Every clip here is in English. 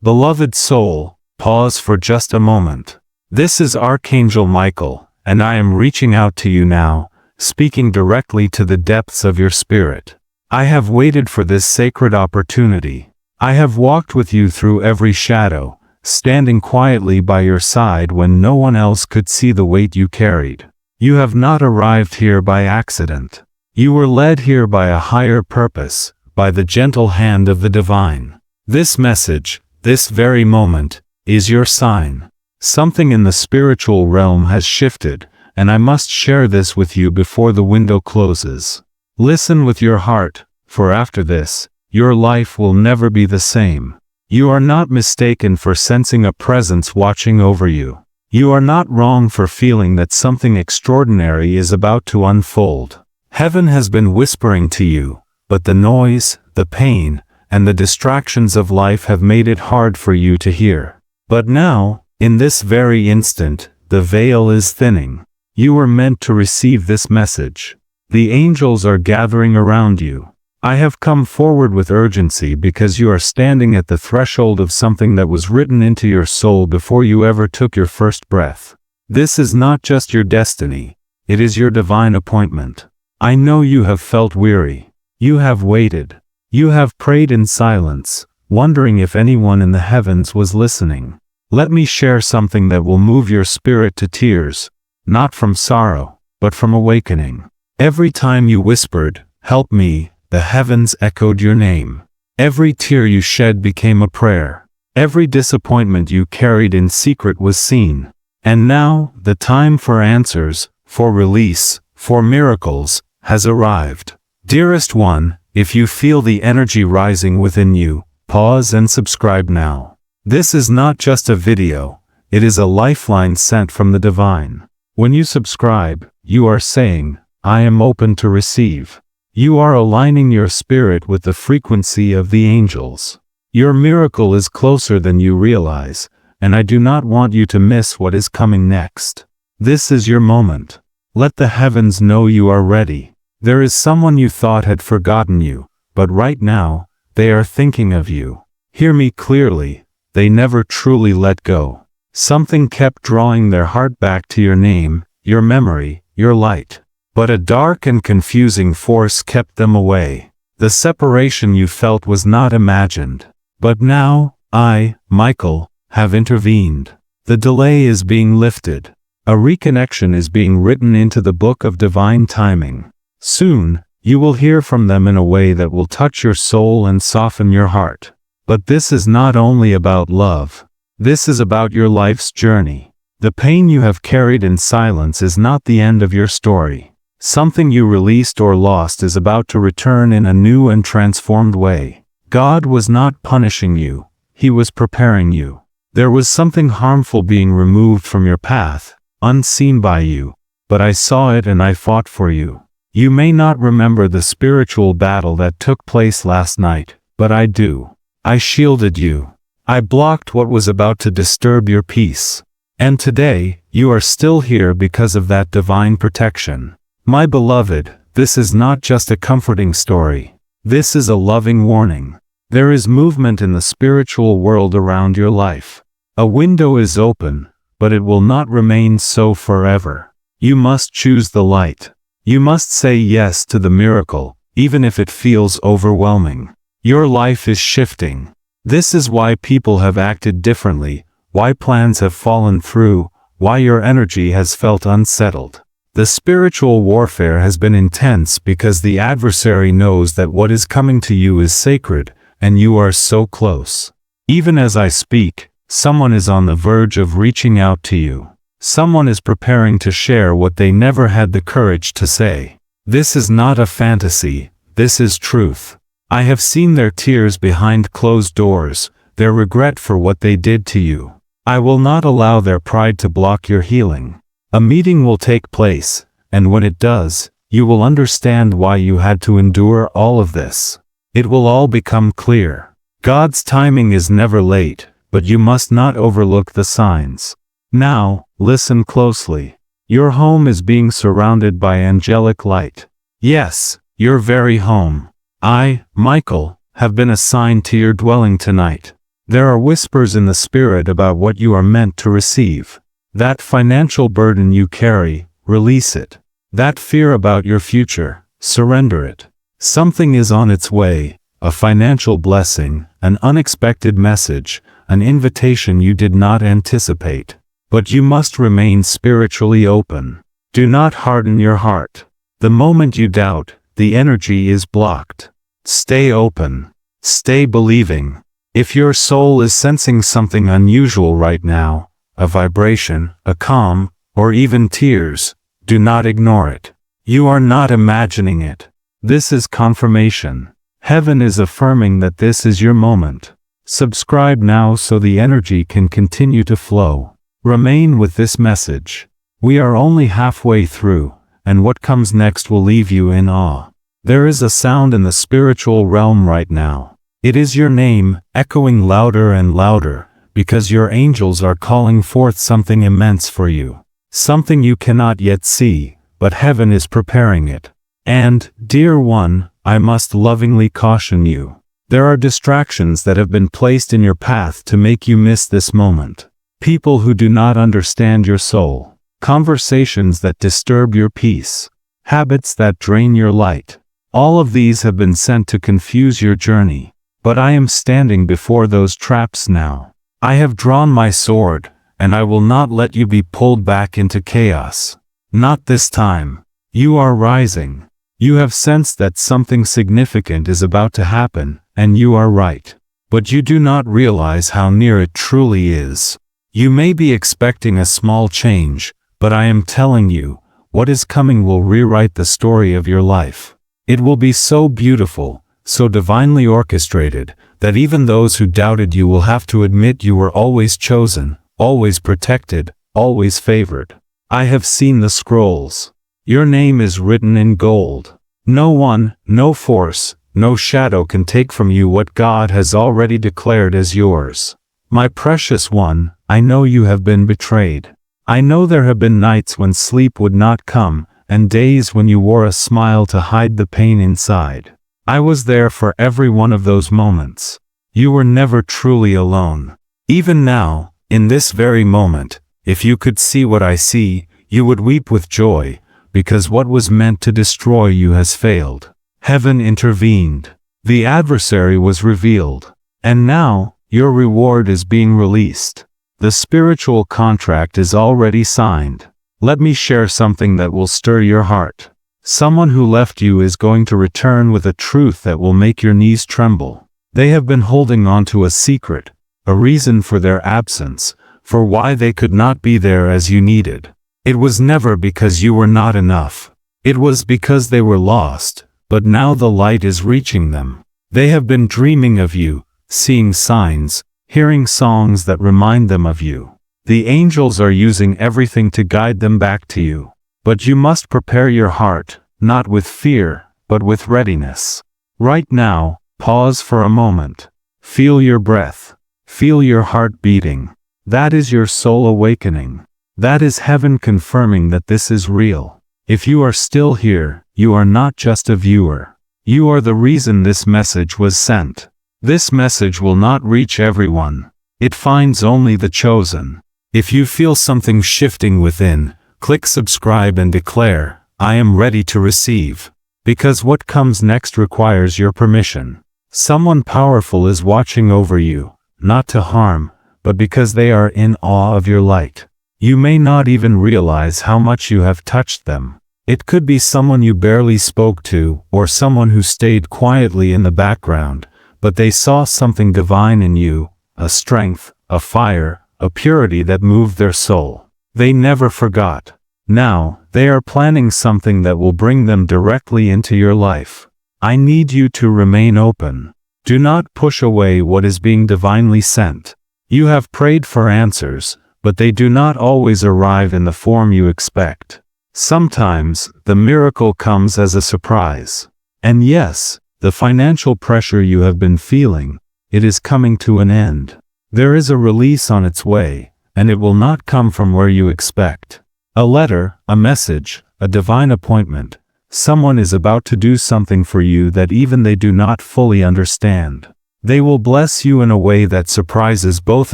Beloved soul, pause for just a moment. This is Archangel Michael, and I am reaching out to you now, speaking directly to the depths of your spirit. I have waited for this sacred opportunity. I have walked with you through every shadow, standing quietly by your side when no one else could see the weight you carried. You have not arrived here by accident. You were led here by a higher purpose, by the gentle hand of the divine. This message, this very moment, is your sign. Something in the spiritual realm has shifted, and I must share this with you before the window closes. Listen with your heart, for after this, your life will never be the same. You are not mistaken for sensing a presence watching over you. You are not wrong for feeling that something extraordinary is about to unfold. Heaven has been whispering to you, but the noise, the pain, and the distractions of life have made it hard for you to hear. But now, in this very instant, the veil is thinning. You were meant to receive this message. The angels are gathering around you. I have come forward with urgency because you are standing at the threshold of something that was written into your soul before you ever took your first breath. This is not just your destiny, it is your divine appointment. I know you have felt weary. You have waited. You have prayed in silence, wondering if anyone in the heavens was listening. Let me share something that will move your spirit to tears, not from sorrow, but from awakening. Every time you whispered, "Help me," the heavens echoed your name. Every tear you shed became a prayer. Every disappointment you carried in secret was seen. And now, the time for answers, for release, for miracles, has arrived. Dearest one, if you feel the energy rising within you, pause and subscribe now. This is not just a video, it is a lifeline sent from the divine. When you subscribe, you are saying, "I am open to receive." You are aligning your spirit with the frequency of the angels. Your miracle is closer than you realize, and I do not want you to miss what is coming next. This is your moment. Let the heavens know you are ready. There is someone you thought had forgotten you, but right now, they are thinking of you. Hear me clearly, they never truly let go. Something kept drawing their heart back to your name, your memory, your light. But a dark and confusing force kept them away. The separation you felt was not imagined. But now, I, Michael, have intervened. The delay is being lifted. A reconnection is being written into the book of divine timing. Soon, you will hear from them in a way that will touch your soul and soften your heart. But this is not only about love. This is about your life's journey. The pain you have carried in silence is not the end of your story. Something you released or lost is about to return in a new and transformed way. God was not punishing you, He was preparing you. There was something harmful being removed from your path, unseen by you, but I saw it and I fought for you. You may not remember the spiritual battle that took place last night, but I do. I shielded you. I blocked what was about to disturb your peace. And today, you are still here because of that divine protection. My beloved, this is not just a comforting story. This is a loving warning. There is movement in the spiritual world around your life. A window is open, but it will not remain so forever. You must choose the light. You must say yes to the miracle, even if it feels overwhelming. Your life is shifting. This is why people have acted differently, why plans have fallen through, why your energy has felt unsettled. The spiritual warfare has been intense because the adversary knows that what is coming to you is sacred, and you are so close. Even as I speak, someone is on the verge of reaching out to you. Someone is preparing to share what they never had the courage to say. This is not a fantasy, this is truth. I have seen their tears behind closed doors, their regret for what they did to you. I will not allow their pride to block your healing. A meeting will take place, and when it does, you will understand why you had to endure all of this. It will all become clear. God's timing is never late, but you must not overlook the signs. Now, listen closely. Your home is being surrounded by angelic light. Yes, your very home. I, Michael, have been assigned to your dwelling tonight. There are whispers in the spirit about what you are meant to receive. That financial burden you carry, release it. That fear about your future, surrender it. Something is on its way, a financial blessing, an unexpected message, an invitation you did not anticipate. But you must remain spiritually open. Do not harden your heart. The moment you doubt, the energy is blocked. Stay open. Stay believing. If your soul is sensing something unusual right now, a vibration, a calm, or even tears, do not ignore it. You are not imagining it. This is confirmation. Heaven is affirming that this is your moment. Subscribe now so the energy can continue to flow. Remain with this message. We are only halfway through, and what comes next will leave you in awe. There is a sound in the spiritual realm right now. It is your name, echoing louder and louder, because your angels are calling forth something immense for you. Something you cannot yet see, but heaven is preparing it. And, dear one, I must lovingly caution you. There are distractions that have been placed in your path to make you miss this moment. People who do not understand your soul. Conversations that disturb your peace. Habits that drain your light. All of these have been sent to confuse your journey. But I am standing before those traps now. I have drawn my sword, and I will not let you be pulled back into chaos. Not this time. You are rising. You have sensed that something significant is about to happen, and you are right. But you do not realize how near it truly is. You may be expecting a small change, but I am telling you, what is coming will rewrite the story of your life. It will be so beautiful, so divinely orchestrated, that even those who doubted you will have to admit you were always chosen, always protected, always favored. I have seen the scrolls. Your name is written in gold. No one, no force, no shadow can take from you what God has already declared as yours. My precious one, I know you have been betrayed. I know there have been nights when sleep would not come, and days when you wore a smile to hide the pain inside. I was there for every one of those moments. You were never truly alone. Even now, in this very moment, if you could see what I see, you would weep with joy, because what was meant to destroy you has failed. Heaven intervened. The adversary was revealed. And now, your reward is being released. The spiritual contract is already signed. Let me share something that will stir your heart. Someone who left you is going to return with a truth that will make your knees tremble. They have been holding on to a secret, a reason for their absence, for why they could not be there as you needed. It was never because you were not enough. It was because they were lost, but now the light is reaching them. They have been dreaming of you, seeing signs, hearing songs that remind them of you. The angels are using everything to guide them back to you. But you must prepare your heart, not with fear, but with readiness. Right now, pause for a moment. Feel your breath. Feel your heart beating. That is your soul awakening. That is heaven confirming that this is real. If you are still here, you are not just a viewer. You are the reason this message was sent. This message will not reach everyone. It finds only the chosen. If you feel something shifting within, click subscribe and declare, I am ready to receive. Because what comes next requires your permission. Someone powerful is watching over you, not to harm, but because they are in awe of your light. You may not even realize how much you have touched them. It could be someone you barely spoke to, or someone who stayed quietly in the background, but they saw something divine in you, a strength, a fire, a purity that moved their soul. They never forgot. Now, they are planning something that will bring them directly into your life. I need you to remain open. Do not push away what is being divinely sent. You have prayed for answers, but they do not always arrive in the form you expect. Sometimes, the miracle comes as a surprise. And yes, the financial pressure you have been feeling, it is coming to an end. There is a release on its way, and it will not come from where you expect. A letter, a message, a divine appointment. Someone is about to do something for you that even they do not fully understand. They will bless you in a way that surprises both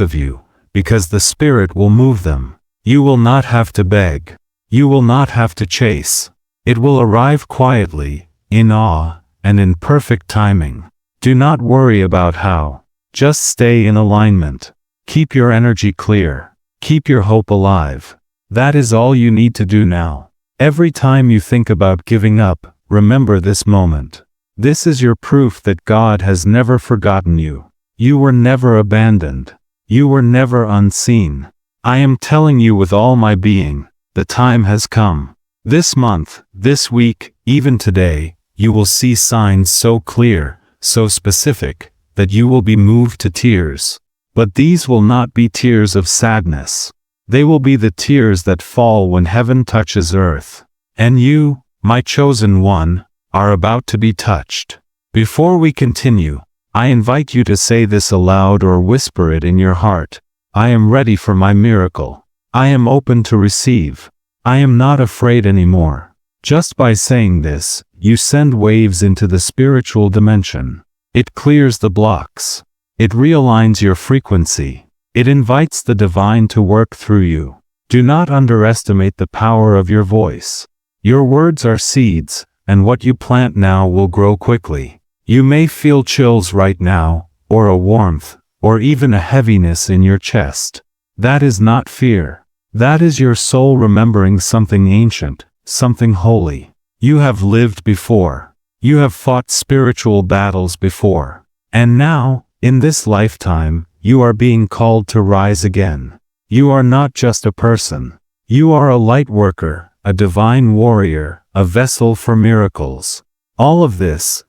of you, because the Spirit will move them. You will not have to beg. You will not have to chase. It will arrive quietly, in awe, and in perfect timing. Do not worry about how. Just stay in alignment. Keep your energy clear. Keep your hope alive. That is all you need to do now. Every time you think about giving up, remember this moment. This is your proof that God has never forgotten you. You were never abandoned. You were never unseen. I am telling you with all my being, the time has come. This month, this week, even today, you will see signs so clear, so specific, that you will be moved to tears. But these will not be tears of sadness. They will be the tears that fall when heaven touches earth. And you, my chosen one, are about to be touched. Before we continue, I invite you to say this aloud or whisper it in your heart. I am ready for my miracle. I am open to receive. I am not afraid anymore. Just by saying this, you send waves into the spiritual dimension. It clears the blocks. It realigns your frequency. It invites the divine to work through you. Do not underestimate the power of your voice. Your words are seeds, and what you plant now will grow quickly. You may feel chills right now, or a warmth, or even a heaviness in your chest. That is not fear. That is your soul remembering something ancient, something holy. You have lived before. You have fought spiritual battles before. And now, in this lifetime, you are being called to rise again. You are not just a person. You are a light worker, a divine warrior, a vessel for miracles. All of this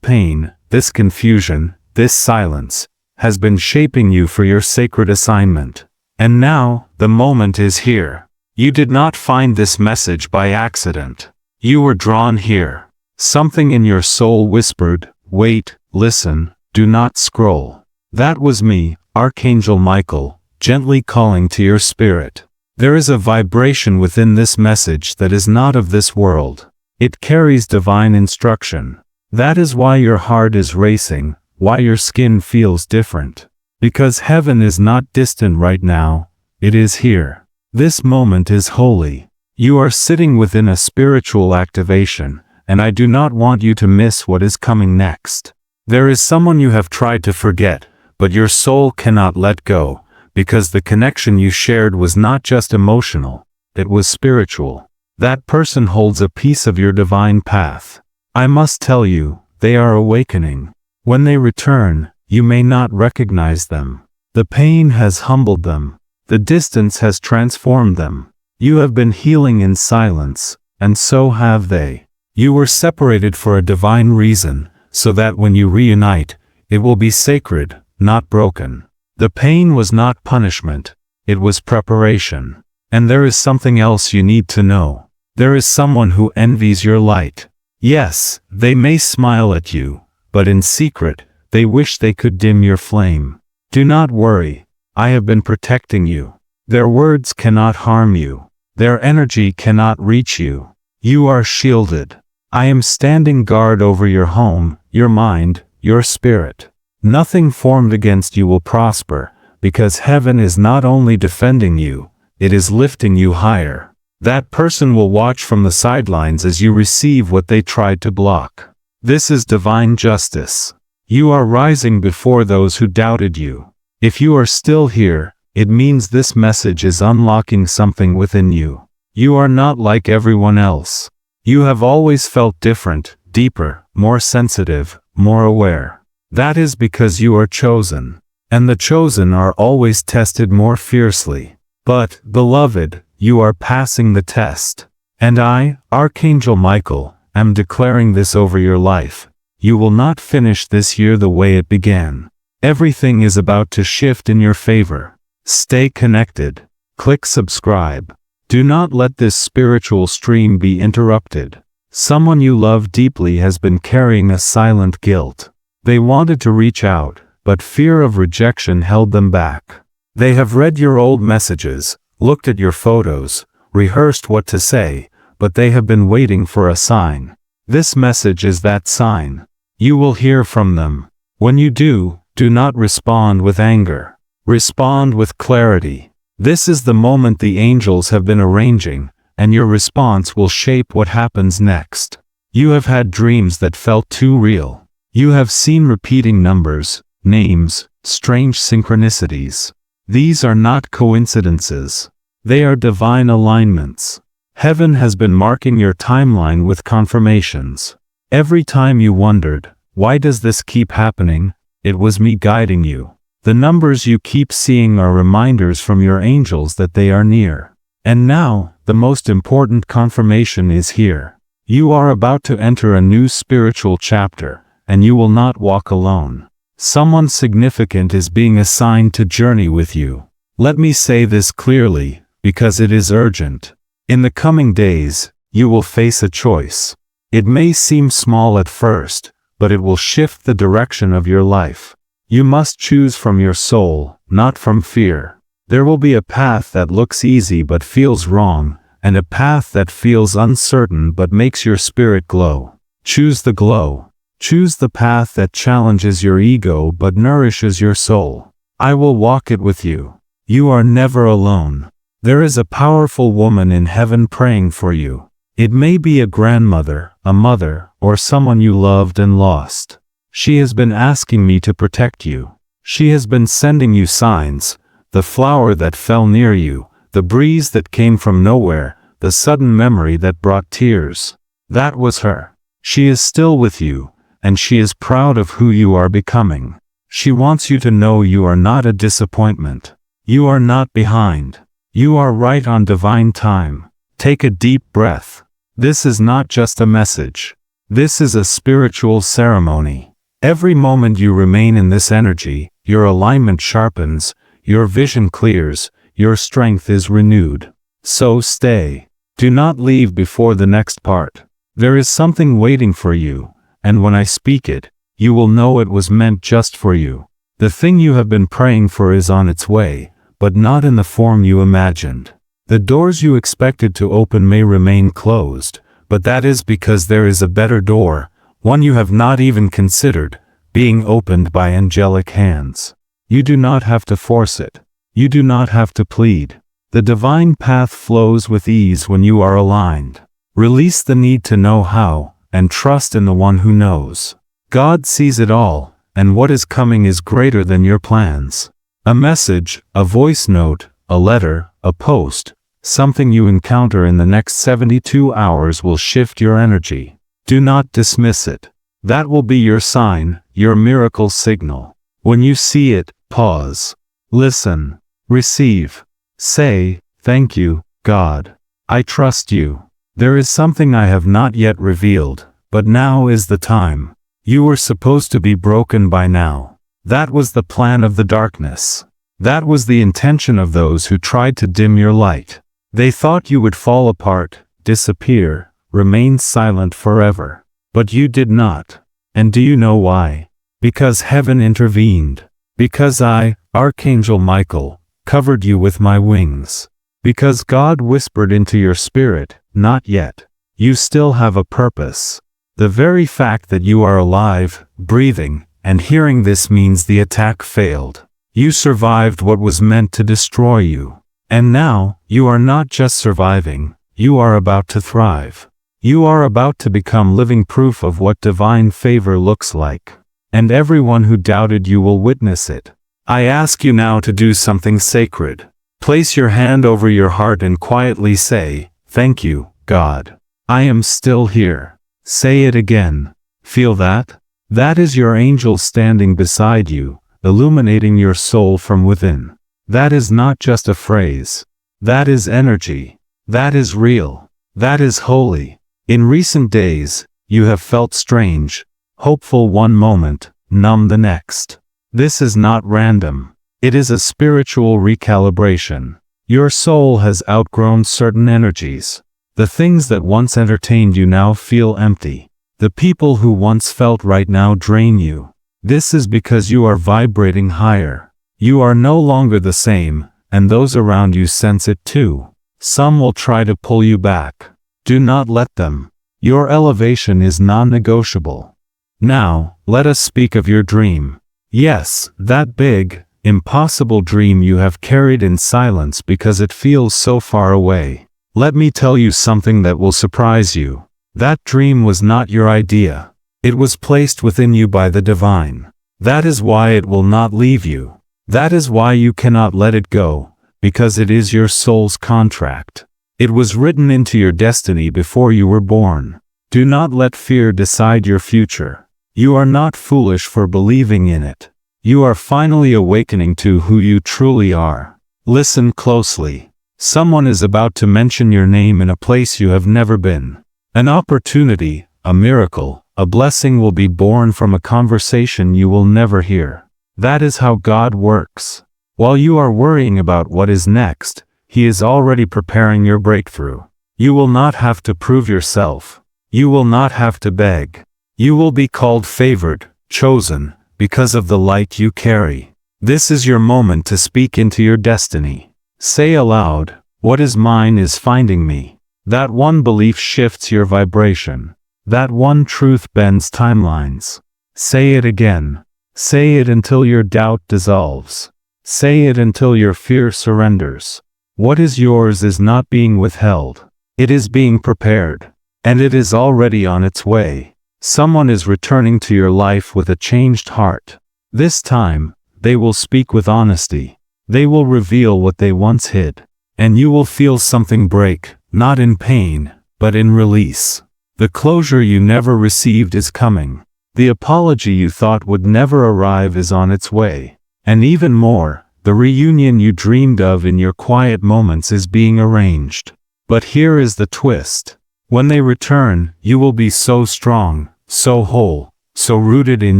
pain, this confusion, this silence, has been shaping you for your sacred assignment. And now, the moment is here. You did not find this message by accident. You were drawn here. Something in your soul whispered, wait, listen, do not scroll. That was me, Archangel Michael, gently calling to your spirit. There is a vibration within this message that is not of this world. It carries divine instruction. That is why your heart is racing, why your skin feels different. Because heaven is not distant right now, it is here. This moment is holy. You are sitting within a spiritual activation, and I do not want you to miss what is coming next. There is someone you have tried to forget, but your soul cannot let go, because the connection you shared was not just emotional, it was spiritual. That person holds a piece of your divine path. I must tell you, they are awakening. When they return, you may not recognize them. The pain has humbled them. The distance has transformed them. You have been healing in silence, and so have they. You were separated for a divine reason, so that when you reunite, it will be sacred, not broken. The pain was not punishment, it was preparation. And there is something else you need to know. There is someone who envies your light. Yes, they may smile at you, but in secret, they wish they could dim your flame. Do not worry, I have been protecting you. Their words cannot harm you. Their energy cannot reach you. You are shielded. I am standing guard over your home, your mind, your spirit. Nothing formed against you will prosper, because heaven is not only defending you, it is lifting you higher. That person will watch from the sidelines as you receive what they tried to block. This is divine justice. You are rising before those who doubted you. If you are still here, it means this message is unlocking something within you. You are not like everyone else. You have always felt different, deeper, more sensitive, more aware. That is because you are chosen. And the chosen are always tested more fiercely. But, beloved, you are passing the test. And I, Archangel Michael, am declaring this over your life. You will not finish this year the way it began. Everything is about to shift in your favor. Stay connected. Click subscribe. Do not let this spiritual stream be interrupted. Someone you love deeply has been carrying a silent guilt. They wanted to reach out, but fear of rejection held them back. They have read your old messages, looked at your photos, rehearsed what to say, but they have been waiting for a sign. This message is that sign. You will hear from them. When you do, Do not respond with anger. Respond with clarity. This is the moment the angels have been arranging, and your response will shape what happens next. You have had dreams that felt too real. You have seen repeating numbers, names, strange synchronicities. These are not coincidences. They are divine alignments. Heaven has been marking your timeline with confirmations. Every time you wondered, why does this keep happening? It was me guiding you. The numbers you keep seeing are reminders from your angels that they are near. And now, the most important confirmation is here. You are about to enter a new spiritual chapter, and you will not walk alone. Someone significant is being assigned to journey with you. Let me say this clearly, because it is urgent. In the coming days, you will face a choice. It may seem small at first, but it will shift the direction of your life. You must choose from your soul, not from fear. There will be a path that looks easy but feels wrong, and a path that feels uncertain but makes your spirit glow. Choose the glow. Choose the path that challenges your ego but nourishes your soul. I will walk it with you. You are never alone. There is a powerful woman in heaven praying for you. It may be a grandmother, a mother, or someone you loved and lost. She has been asking me to protect you. She has been sending you signs, the flower that fell near you, the breeze that came from nowhere, the sudden memory that brought tears. That was her. She is still with you, and she is proud of who you are becoming. She wants you to know you are not a disappointment. You are not behind. You are right on divine time. Take a deep breath. This is not just a message. This is a spiritual ceremony. Every moment you remain in this energy, your alignment sharpens, your vision clears, your strength is renewed. So stay. Do not leave before the next part. There is something waiting for you, and when I speak it, you will know it was meant just for you. The thing you have been praying for is on its way, but not in the form you imagined. The doors you expected to open may remain closed, but that is because there is a better door, one you have not even considered, being opened by angelic hands. You do not have to force it. You do not have to plead. The divine path flows with ease when you are aligned. Release the need to know how, and trust in the one who knows. God sees it all, and what is coming is greater than your plans. A message, a voice note, a letter, a post, something you encounter in the next 72 hours will shift your energy. Do not dismiss it. That will be your sign, your miracle signal. When you see it, pause. Listen. Receive. Say, "Thank you, God. I trust you. There is something I have not yet revealed, but now is the time." You were supposed to be broken by now. That was the plan of the darkness. That was the intention of those who tried to dim your light. They thought you would fall apart, disappear, remain silent forever. But you did not. And do you know why? Because heaven intervened. Because I, Archangel Michael, covered you with my wings. Because God whispered into your spirit, "Not yet. You still have a purpose." The very fact that you are alive, breathing, and hearing this means the attack failed. You survived what was meant to destroy you. And now, you are not just surviving, you are about to thrive. You are about to become living proof of what divine favor looks like. And everyone who doubted you will witness it. I ask you now to do something sacred. Place your hand over your heart and quietly say, "Thank you, God. I am still here." Say it again. Feel that? That is your angel standing beside you, illuminating your soul from within. That is not just a phrase. That is energy. That is real. That is holy. In recent days, you have felt strange, hopeful one moment, numb the next. This is not random. It is a spiritual recalibration. Your soul has outgrown certain energies. The things that once entertained you now feel empty. The people who once felt right now drain you. This is because you are vibrating higher. You are no longer the same, and those around you sense it too. Some will try to pull you back. Do not let them. Your elevation is non-negotiable. Now, let us speak of your dream. Yes, that big, impossible dream you have carried in silence because it feels so far away. Let me tell you something that will surprise you. That dream was not your idea. It was placed within you by the divine. That is why it will not leave you. That is why you cannot let it go, because it is your soul's contract. It was written into your destiny before you were born. Do not let fear decide your future. You are not foolish for believing in it. You are finally awakening to who you truly are. Listen closely. Someone is about to mention your name in a place you have never been. An opportunity, a miracle, a blessing will be born from a conversation you will never hear. That is how God works. While you are worrying about what is next, He is already preparing your breakthrough. You will not have to prove yourself. You will not have to beg. You will be called favored, chosen, because of the light you carry. This is your moment to speak into your destiny. Say aloud, "What is mine is finding me." That one belief shifts your vibration. That one truth bends timelines. Say it again. Say it until your doubt dissolves. Say it until your fear surrenders. What is yours is not being withheld. It is being prepared. And it is already on its way. Someone is returning to your life with a changed heart. This time, they will speak with honesty. They will reveal what they once hid. And you will feel something break, not in pain, but in release. The closure you never received is coming. The apology you thought would never arrive is on its way. And even more, the reunion you dreamed of in your quiet moments is being arranged. But here is the twist. When they return, you will be so strong, so whole, so rooted in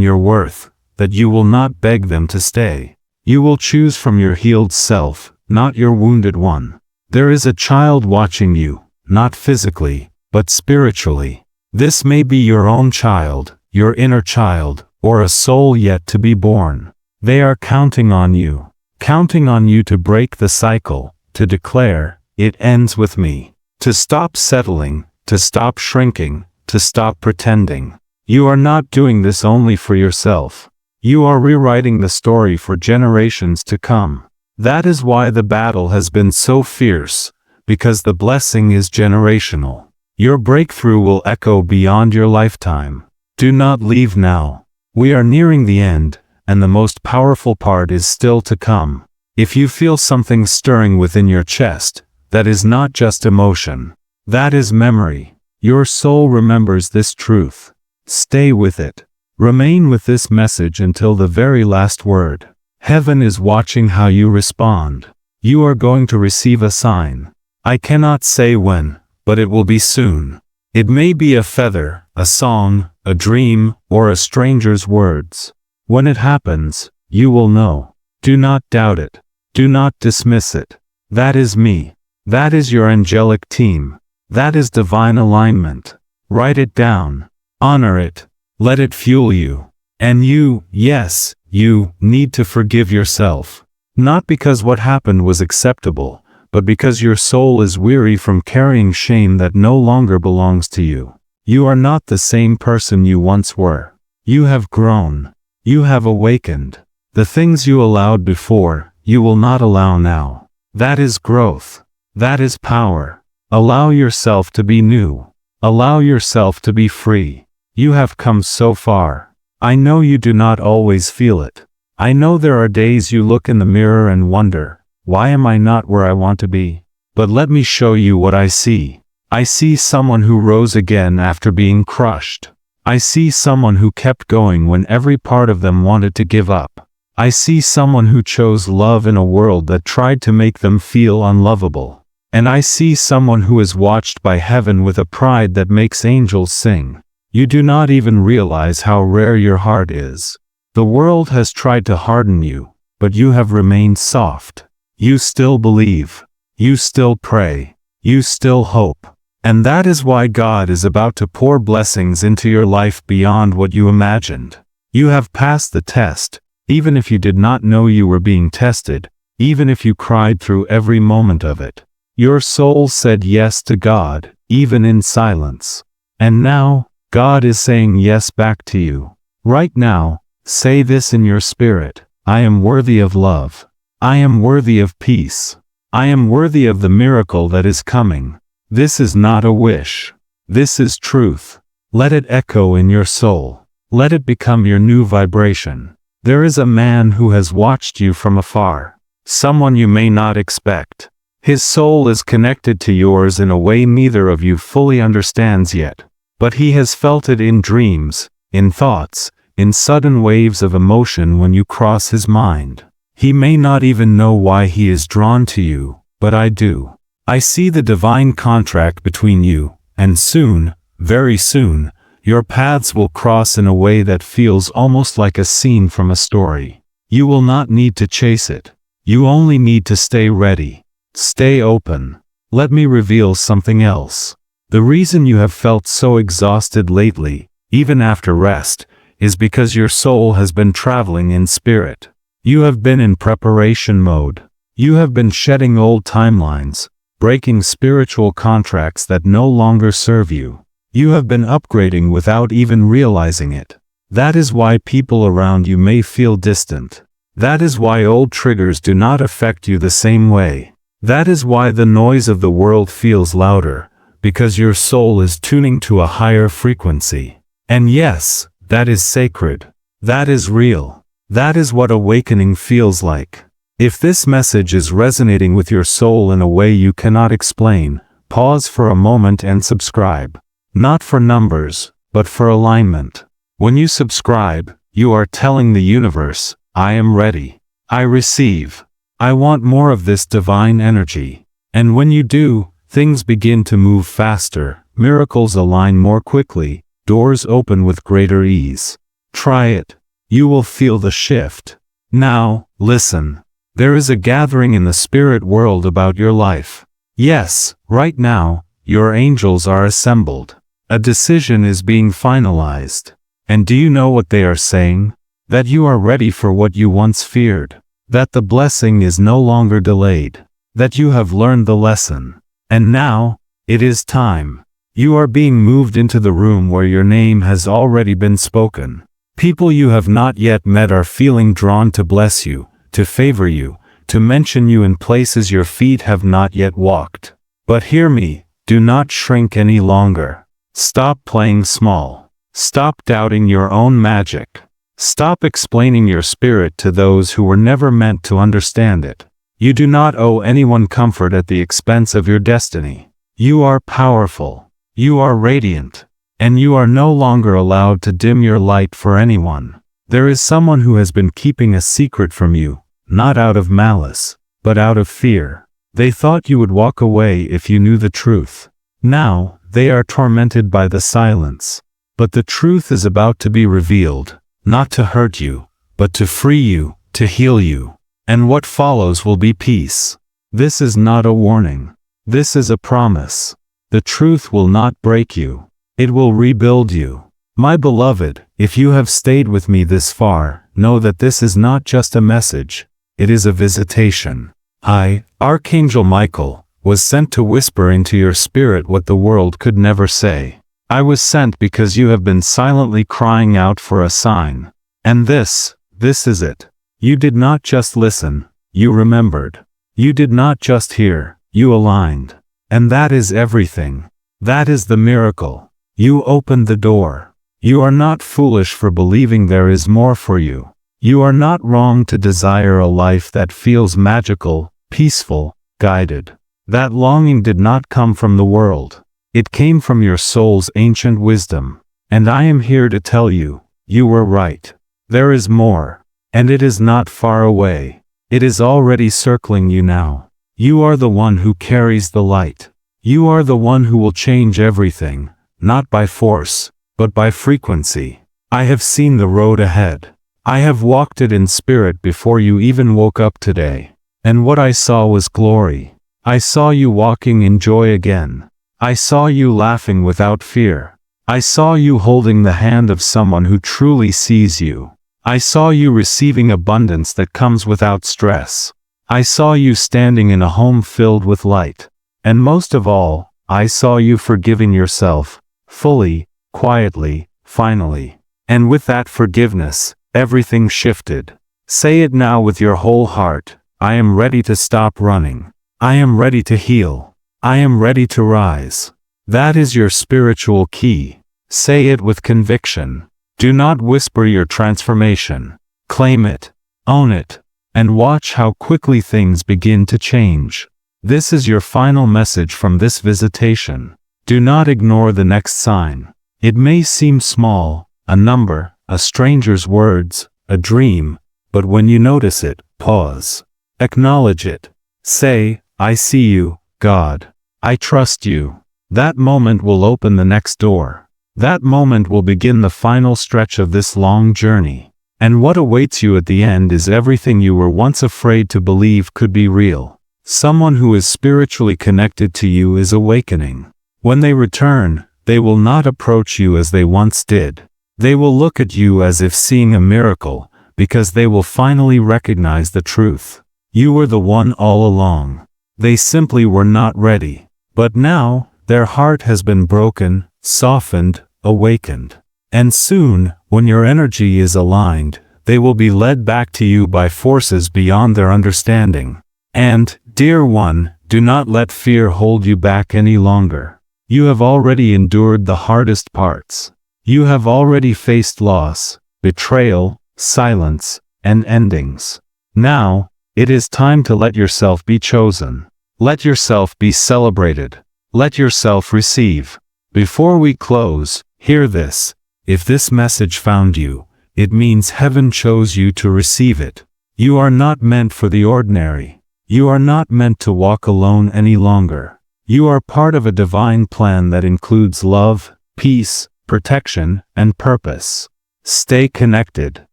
your worth, that you will not beg them to stay. You will choose from your healed self, not your wounded one. There is a child watching you, not physically, but spiritually. This may be your own child, your inner child, or a soul yet to be born. They are counting on you to break the cycle, to declare, "It ends with me." To stop settling, to stop shrinking, to stop pretending. You are not doing this only for yourself. You are rewriting the story for generations to come. That is why the battle has been so fierce, because the blessing is generational. Your breakthrough will echo beyond your lifetime. Do not leave now. We are nearing the end, and the most powerful part is still to come. If you feel something stirring within your chest, that is not just emotion. That is memory. Your soul remembers this truth. Stay with it. Remain with this message until the very last word. Heaven is watching how you respond. You are going to receive a sign. I cannot say when, but it will be soon. It may be a feather, a song, a dream, or a stranger's words. When it happens, you will know. Do not doubt it. Do not dismiss it. That is me. That is your angelic team. That is divine alignment. Write it down. Honor it. Let it fuel you. And you, yes, you, need to forgive yourself. Not because what happened was acceptable, but because your soul is weary from carrying shame that no longer belongs to you. You are not the same person you once were. You have grown. You have awakened. The things you allowed before, you will not allow now. That is growth. That is power. Allow yourself to be new. Allow yourself to be free. You have come so far. I know you do not always feel it. I know there are days you look in the mirror and wonder, why am I not where I want to be? But let me show you what I see. I see someone who rose again after being crushed. I see someone who kept going when every part of them wanted to give up. I see someone who chose love in a world that tried to make them feel unlovable. And I see someone who is watched by heaven with a pride that makes angels sing. You do not even realize how rare your heart is. The world has tried to harden you, but you have remained soft. You still believe. You still pray. You still hope. And that is why God is about to pour blessings into your life beyond what you imagined. You have passed the test, even if you did not know you were being tested, even if you cried through every moment of it. Your soul said yes to God, even in silence. And now, God is saying yes back to you. Right now, Say this in your spirit: I am worthy of love. I am worthy of peace. I am worthy of the miracle that is coming. This is not a wish. This is truth. Let it echo in your soul. Let it become your new vibration. There is a man who has watched you from afar. Someone you may not expect. His soul is connected to yours in a way neither of you fully understands yet. But he has felt it in dreams, in thoughts, in sudden waves of emotion when you cross his mind. He may not even know why he is drawn to you, but I do. I see the divine contract between you, and soon, very soon, your paths will cross in a way that feels almost like a scene from a story. You will not need to chase it. You only need to stay ready. Stay open. Let me reveal something else. The reason you have felt so exhausted lately, even after rest, is because your soul has been traveling in spirit. You have been in preparation mode. You have been shedding old timelines, breaking spiritual contracts that no longer serve you. You have been upgrading without even realizing it. That is why people around you may feel distant. That is why old triggers do not affect you the same way. That is why the noise of the world feels louder, because your soul is tuning to a higher frequency. And yes, that is sacred. That is real. That is what awakening feels like. If this message is resonating with your soul in a way you cannot explain, pause for a moment and subscribe. Not for numbers, but for alignment. When you subscribe, you are telling the universe, I am ready. I receive. I want more of this divine energy. And when you do, things begin to move faster, miracles align more quickly, doors open with greater ease. Try it. You will feel the shift. Now, listen. There is a gathering in the spirit world about your life. Yes, right now, your angels are assembled. A decision is being finalized. And do you know what they are saying? That you are ready for what you once feared. That the blessing is no longer delayed. That you have learned the lesson. And now, it is time. You are being moved into the room where your name has already been spoken. People you have not yet met are feeling drawn to bless you, to favor you, to mention you in places your feet have not yet walked. But hear me, do not shrink any longer. Stop playing small. Stop doubting your own magic. Stop explaining your spirit to those who were never meant to understand it. You do not owe anyone comfort at the expense of your destiny. You are powerful. You are radiant. And you are no longer allowed to dim your light for anyone. There is someone who has been keeping a secret from you, not out of malice, but out of fear. They thought you would walk away if you knew the truth. Now, they are tormented by the silence. But the truth is about to be revealed, not to hurt you, but to free you, to heal you. And what follows will be peace. This is not a warning. This is a promise. The truth will not break you. It will rebuild you. My beloved, if you have stayed with me this far, know that this is not just a message. It is a visitation. I, Archangel Michael, was sent to whisper into your spirit what the world could never say. I was sent because you have been silently crying out for a sign. And this is it. You did not just listen, you remembered. You did not just hear, you aligned. And that is everything. That is the miracle. You opened the door. You are not foolish for believing there is more for you. You are not wrong to desire a life that feels magical, peaceful, guided. That longing did not come from the world. It came from your soul's ancient wisdom. And I am here to tell you, you were right. There is more. And it is not far away. It is already circling you now. You are the one who carries the light. You are the one who will change everything, not by force, but by frequency. I have seen the road ahead. I have walked it in spirit before you even woke up today. And what I saw was glory. I saw you walking in joy again. I saw you laughing without fear. I saw you holding the hand of someone who truly sees you. I saw you receiving abundance that comes without stress. I saw you standing in a home filled with light. And most of all, I saw you forgiving yourself, fully, quietly, finally. And with that forgiveness, everything shifted. Say it now with your whole heart. I am ready to stop running. I am ready to heal. I am ready to rise. That is your spiritual key. Say it with conviction. Do not whisper your transformation. Claim it. Own it. And watch how quickly things begin to change. This is your final message from this visitation. Do not ignore the next sign. It may seem small, a number, a stranger's words, a dream, but when you notice it, pause. Acknowledge it. Say, I see you, God. I trust you. That moment will open the next door. That moment will begin the final stretch of this long journey. And what awaits you at the end is everything you were once afraid to believe could be real. Someone who is spiritually connected to you is awakening. When they return, they will not approach you as they once did. They will look at you as if seeing a miracle, because they will finally recognize the truth. You were the one all along. They simply were not ready. But now, their heart has been broken, softened, awakened. And soon, when your energy is aligned, they will be led back to you by forces beyond their understanding. And, dear one, do not let fear hold you back any longer. You have already endured the hardest parts. You have already faced loss, betrayal, silence, and endings. Now, it is time to let yourself be chosen. Let yourself be celebrated. Let yourself receive. Before we close, hear this. If this message found you, it means heaven chose you to receive it. You are not meant for the ordinary. You are not meant to walk alone any longer. You are part of a divine plan that includes love, peace, protection, and purpose. Stay connected.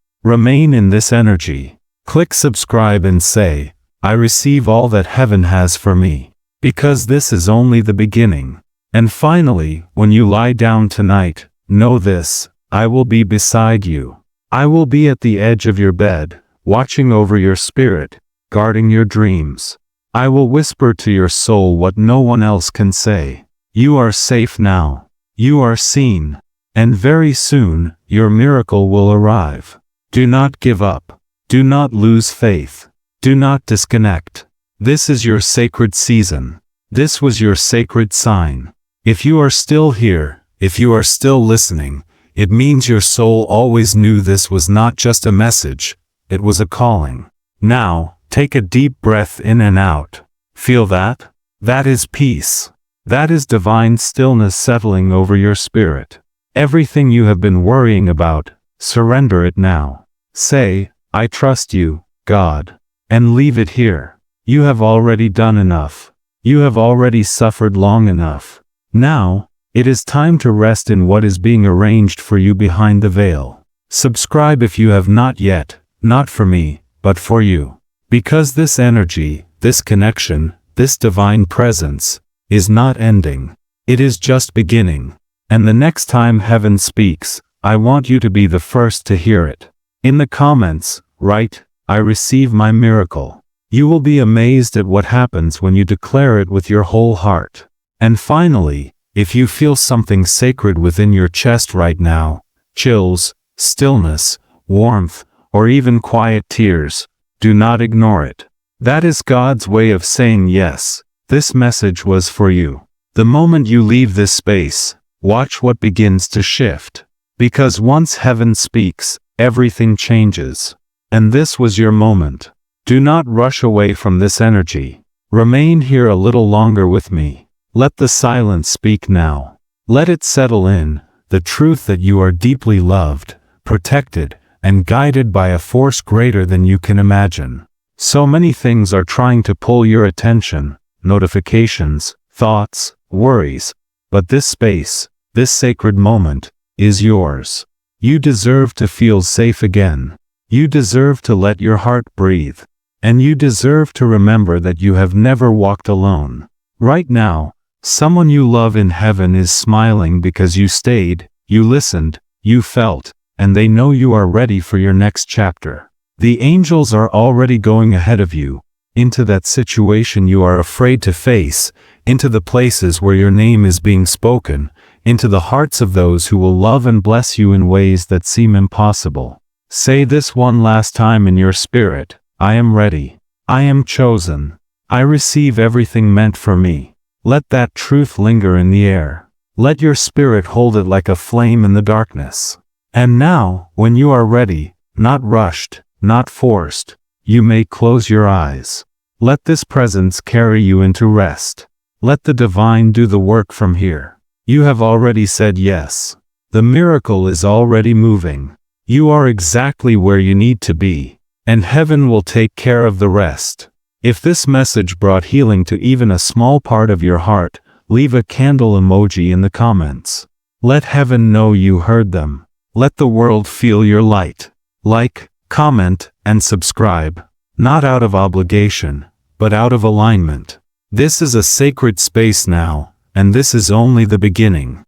Remain in this energy. Click subscribe and say, I receive all that heaven has for me. Because this is only the beginning. And finally, when you lie down tonight, know this, I will be beside you. I will be at the edge of your bed, watching over your spirit, guarding your dreams. I will whisper to your soul what no one else can say. You are safe now. You are seen. And very soon, your miracle will arrive. Do not give up. Do not lose faith. Do not disconnect. This is your sacred season. This was your sacred sign. If you are still here, if you are still listening, it means your soul always knew this was not just a message, it was a calling. Now, take a deep breath in and out. Feel that? That is peace. That is divine stillness settling over your spirit. Everything you have been worrying about, surrender it now. Say, I trust you, God. And leave it here. You have already done enough. You have already suffered long enough. Now, it is time to rest in what is being arranged for you behind the veil. Subscribe if you have not yet, not for me, but for you. Because this energy, this connection, this divine presence, is not ending. It is just beginning. And the next time heaven speaks, I want you to be the first to hear it. In the comments, write, I receive my miracle. You will be amazed at what happens when you declare it with your whole heart. And finally, if you feel something sacred within your chest right now, chills, stillness, warmth, or even quiet tears, do not ignore it. That is God's way of saying yes, this message was for you. The moment you leave this space, watch what begins to shift. Because once heaven speaks, everything changes. And this was your moment. Do not rush away from this energy. Remain here a little longer with me. Let the silence speak now. Let it settle in, the truth that you are deeply loved, protected, and guided by a force greater than you can imagine. So many things are trying to pull your attention, notifications, thoughts, worries, but this space, this sacred moment, is yours. You deserve to feel safe again. You deserve to let your heart breathe. And you deserve to remember that you have never walked alone. Right now, someone you love in heaven is smiling because you stayed, you listened, you felt, and they know you are ready for your next chapter. The angels are already going ahead of you, into that situation you are afraid to face, into the places where your name is being spoken, into the hearts of those who will love and bless you in ways that seem impossible. Say this one last time in your spirit: I am ready. I am chosen. I receive everything meant for me. Let that truth linger in the air. Let your spirit hold it like a flame in the darkness. And now, when you are ready, not rushed, not forced, you may close your eyes. Let this presence carry you into rest. Let the divine do the work from here. You have already said yes. The miracle is already moving. You are exactly where you need to be, and heaven will take care of the rest. If this message brought healing to even a small part of your heart, leave a candle emoji in the comments. Let heaven know you heard them. Let the world feel your light. Like, comment, and subscribe. Not out of obligation, but out of alignment. This is a sacred space now, and this is only the beginning.